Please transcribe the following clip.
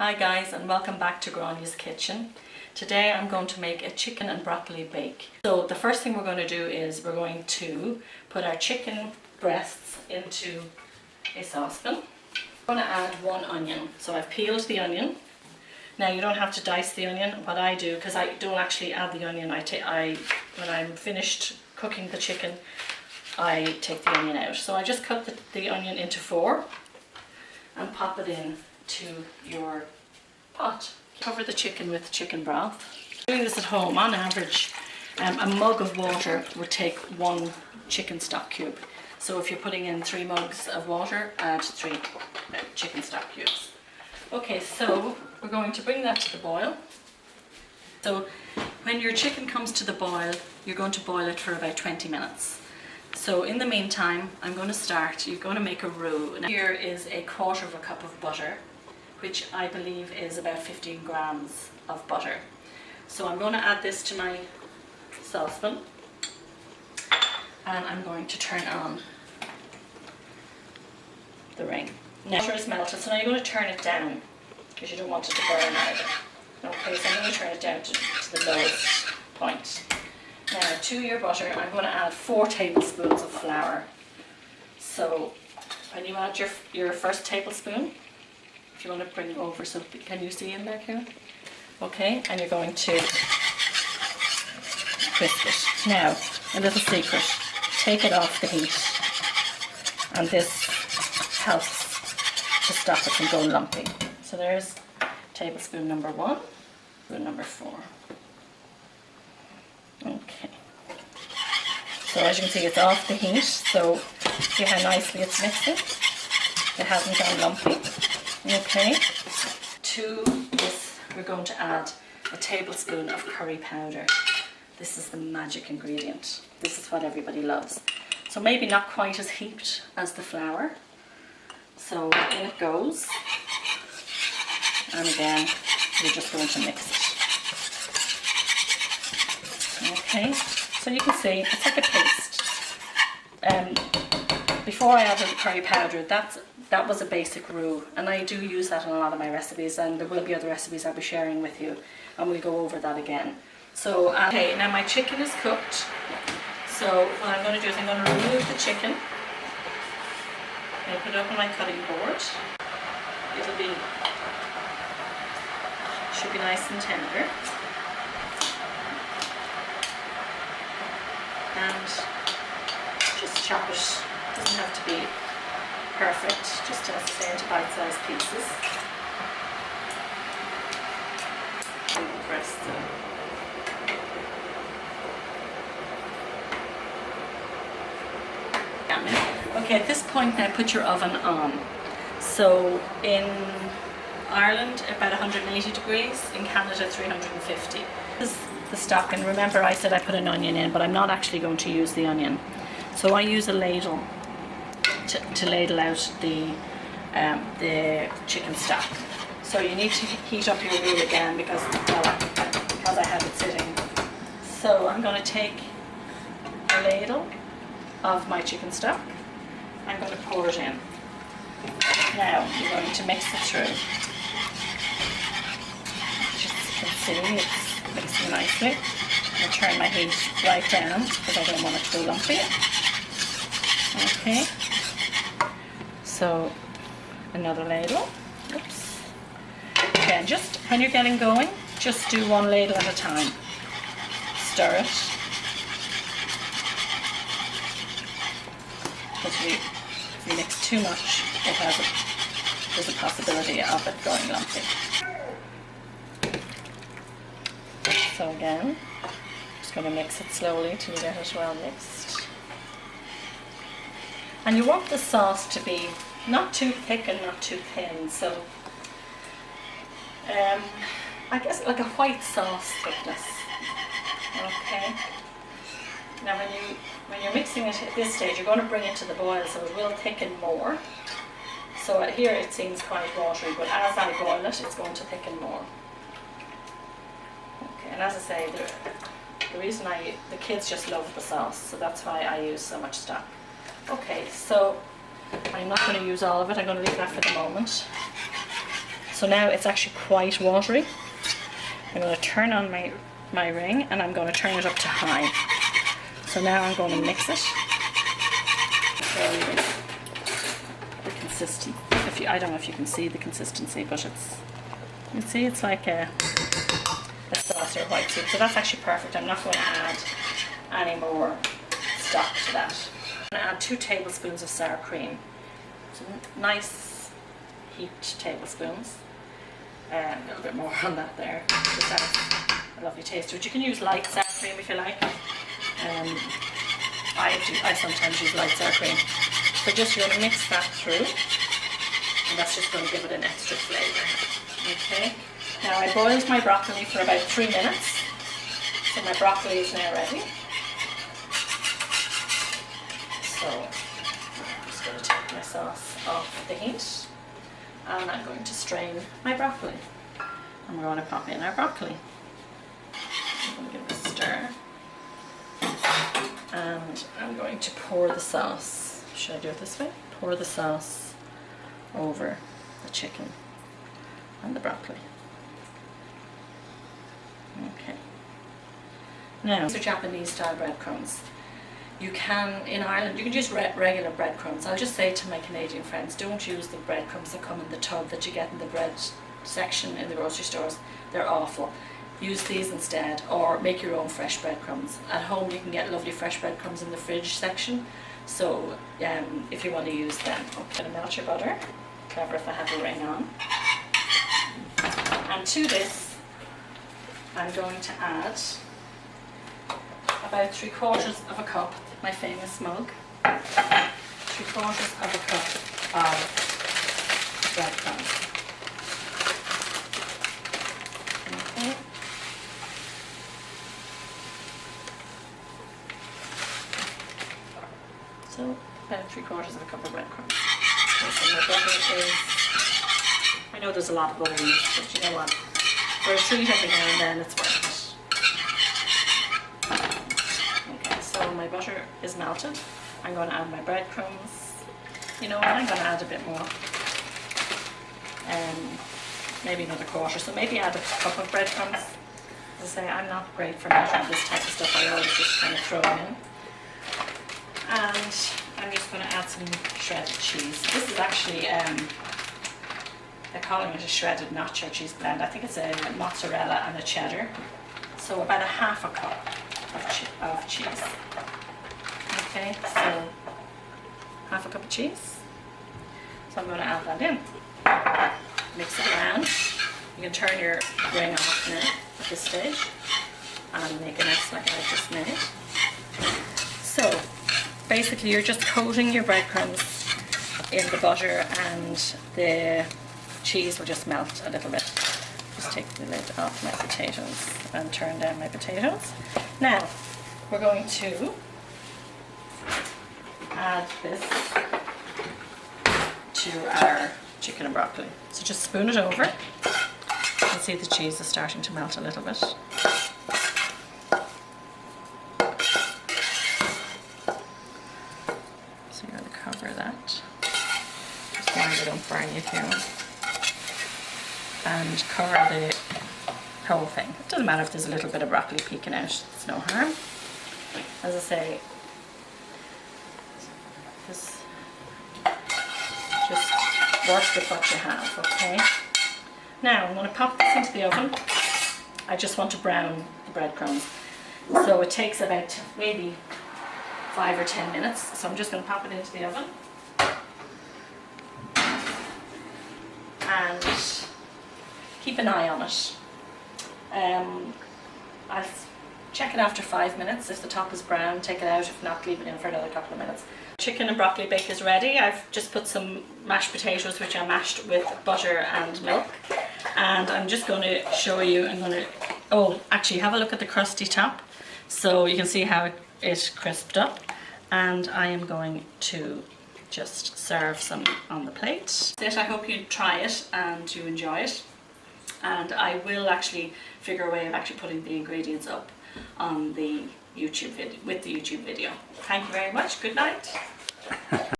Hi guys, and welcome back to Granya's Kitchen. Today I'm going to make a chicken and broccoli bake. So the first thing we're going to do is we're going to put our chicken breasts into a saucepan. I'm going to add 1 onion. So I've peeled the onion. Now you don't have to dice the onion. What I do, because I don't actually add the onion, when I'm finished cooking the chicken, I take the onion out. So I just cut the onion into 4 and pop it in to your pot. Cover the chicken with chicken broth. Doing this at home, on average, a mug of water would take 1 chicken stock cube. So if you're putting in 3 mugs of water, add 3 chicken stock cubes. Okay, so we're going to bring that to the boil. So when your chicken comes to the boil, you're going to boil it for about 20 minutes. So in the meantime, you're going to make a roux. Now, here is a 1/4 cup of butter, which I believe is about 15 grams of butter. So I'm going to add this to my saucepan and I'm going to turn on the ring. Now butter is melted, so now you're going to turn it down because you don't want it to burn either. Okay, so I'm going to turn it down to the lowest point. Now to your butter, I'm going to add 4 tablespoons of flour. So when you add your first tablespoon, if you want to bring it over, so can you see in there, Karen? Okay, and you're going to whisk it. Now, a little secret, take it off the heat, and this helps to stop it from going lumpy. So there's tablespoon number 1, spoon number 4. Okay. So as you can see, it's off the heat, so see how nicely it's mixing? It hasn't gone lumpy. Okay. To this, we're going to add a tablespoon of curry powder. This is the magic ingredient. This is what everybody loves. So maybe not quite as heaped as the flour. So in it goes. And again, we're just going to mix it. Okay, so you can see it's like a paste. Before I added the curry powder, that was a basic roux, and I do use that in a lot of my recipes, and there will be other recipes I'll be sharing with you, and we'll go over that again. So, okay, now my chicken is cooked. So what I'm going to do is I'm going to remove the chicken. I put it up on my cutting board. Should be nice and tender. And just chop it. Doesn't have to be perfect, just as I say, into bite-sized pieces. And press Okay, at this point now put your oven on. So in Ireland about 180 degrees, in Canada 350. This is the stock, and remember I said I put an onion in, but I'm not actually going to use the onion. So I use a ladle to ladle out the chicken stock. So you need to heat up your roux again because I have it sitting. So I'm going to take a ladle of my chicken stock. I'm going to pour it in. Now you're going to mix it through. Just you can see it's mixing nicely. I'm going to turn my heat right down because I don't want it to go lumpy. Okay. So another ladle. Oops. Okay, and just when you're getting going, just do 1 ladle at a time. Stir it. Because if you mix too much, there's a possibility of it going lumpy. So again, just going to mix it slowly till you get it well mixed. And you want the sauce to be not too thick and not too thin, so I guess like a white sauce thickness. Okay. Now when you're mixing it at this stage, you're going to bring it to the boil, so it will thicken more. So here it seems quite watery, but as I boil it, it's going to thicken more. Okay, and as I say, the reason the kids just love the sauce, so that's why I use so much stock. Okay, so I'm not going to use all of it, I'm going to leave that for the moment. So So now it's actually quite watery. I'm going to turn on my ring and I'm going to turn it up to high. So now I'm going to mix it. So the consistency, I don't know if you can see the consistency, but it's, you can see it's like a sauce or white soup. So that's actually perfect. I'm not going to add any more stock to that. I'm going to add 2 tablespoons of sour cream. So nice heaped tablespoons. A little bit more on that there. Just adds a lovely taste to it. You can use light sour cream if you like. I sometimes use light sour cream. So just you're going to mix that through, and that's just going to give it an extra flavour. Okay. Now I boiled my broccoli for about 3 minutes, so my broccoli is now ready. So I'm just going to take my sauce off the heat, and I'm going to strain my broccoli. And we're going to pop in our broccoli. I'm going to give it a stir. And I'm going to pour the sauce. Should I do it this way? Pour the sauce over the chicken and the broccoli. Okay. Now, these are Japanese style breadcrumbs. You can, in Ireland, you can use regular breadcrumbs. I'll just say to my Canadian friends, don't use the breadcrumbs that come in the tub that you get in the bread section in the grocery stores. They're awful. Use these instead, or make your own fresh breadcrumbs. At home you can get lovely fresh breadcrumbs in the fridge section, so if you want to use them. I'm going to melt your butter. Clever if I have the ring on. And to this I'm going to add about 3/4 of a cup, my famous mug, 3/4 of a cup of breadcrumbs. Okay. So about 3/4 of a cup of breadcrumbs. So my butter is, I know there's a lot of butter used, but you know what? For a treat every now and then, it's worth it. Okay, so my butter is melted. I'm going to add my breadcrumbs. You know what? I'm going to add a bit more. Maybe another 1/4. So maybe add a cup of breadcrumbs. As I say, I'm not great for measuring this type of stuff. I always just kind of throw it in. And I'm just going to add some shredded cheese. This is actually, they're calling it a shredded nacho cheese blend. I think it's a mozzarella and a cheddar. So about 1/2 cup of cheese. Okay, so 1/2 cup of cheese. So I'm going to add that in. Mix it around. You can turn your ring off now at this stage and make a mess like I just made. So basically you're just coating your breadcrumbs in the butter and the cheese will just melt a little bit. Just take the lid off my potatoes and turn down my potatoes. Now we're going to add this to our chicken and broccoli. So just spoon it over. You can see the cheese is starting to melt a little bit. So you're going to cover that. Just mind it don't burn you here. And cover the whole thing. It doesn't matter if there's a little bit of broccoli peeking out, it's no harm. As I say, just work with what you have, okay? Now I'm going to pop this into the oven. I just want to brown the breadcrumbs. So it takes about maybe 5 or 10 minutes. So I'm just going to pop it into the oven. And keep an eye on it. I'll check it after 5 minutes. If the top is brown, take it out. If not, leave it in for another couple of minutes. Chicken and broccoli bake is ready. I've just put some mashed potatoes which I mashed with butter and milk, and I'm just going to show you. Oh, actually have a look at the crusty top so you can see how it crisped up, and I am going to just serve some on the plate. That's it. I hope you try it and you enjoy it, and I will actually figure a way of actually putting the ingredients up on the YouTube video with the YouTube video. Thank you very much. Good night.